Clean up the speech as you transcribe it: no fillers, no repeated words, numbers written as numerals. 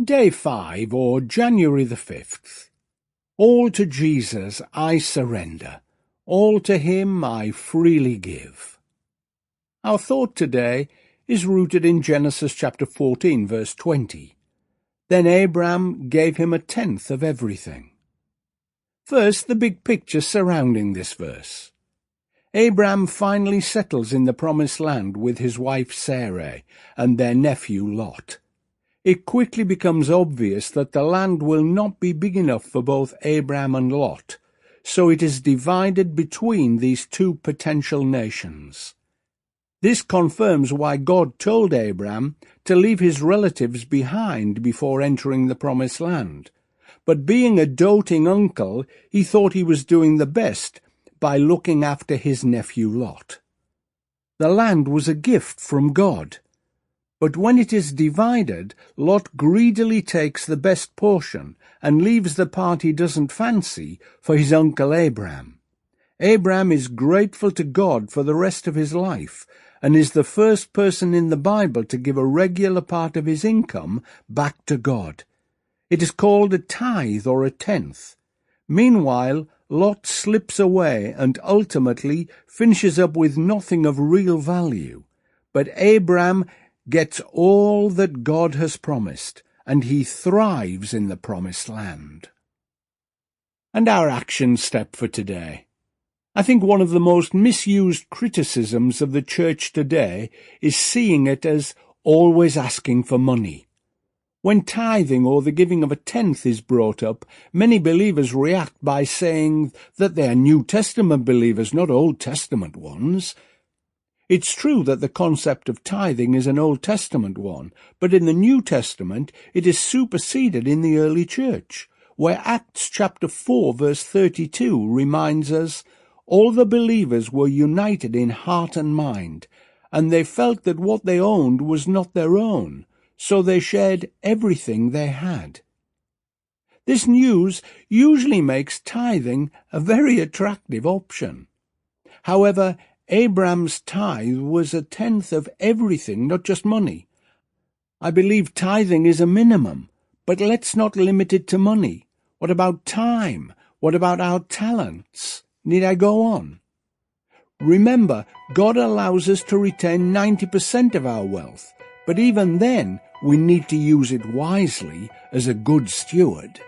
Day 5, or January the 5th. All to Jesus I surrender. All to him I freely give. Our thought today is rooted in Genesis chapter 14, verse 20. Then Abram gave him a tenth of everything. First, the big picture surrounding this verse. Abram finally settles in the promised land with his wife Sarai and their nephew Lot. It quickly becomes obvious that the land will not be big enough for both Abram and Lot, so it is divided between these two potential nations. This confirms why God told Abram to leave his relatives behind before entering the promised land. But being a doting uncle, he thought he was doing the best by looking after his nephew Lot. The land was a gift from God. But when it is divided, Lot greedily takes the best portion and leaves the part he doesn't fancy for his uncle Abram. Abram is grateful to God for the rest of his life and is the first person in the Bible to give a regular part of his income back to God. It is called a tithe or a tenth. Meanwhile, Lot slips away and ultimately finishes up with nothing of real value. But Abram gets all that God has promised, and he thrives in the promised land. And our action step for today. I think one of the most misused criticisms of the church today is seeing it as always asking for money. When tithing or the giving of a tenth is brought up, many believers react by saying that they are New Testament believers, not Old Testament ones. It's true that the concept of tithing is an Old Testament one, but in the New Testament it is superseded in the early church, where Acts chapter 4 verse 32 reminds us, all the believers were united in heart and mind, and they felt that what they owned was not their own, so they shared everything they had. This news usually makes tithing a very attractive option. However, Abram's tithe was a tenth of everything, not just money. I believe tithing is a minimum, but let's not limit it to money. What about time? What about our talents? Need I go on? Remember, God allows us to retain 90% of our wealth, but even then, we need to use it wisely as a good steward.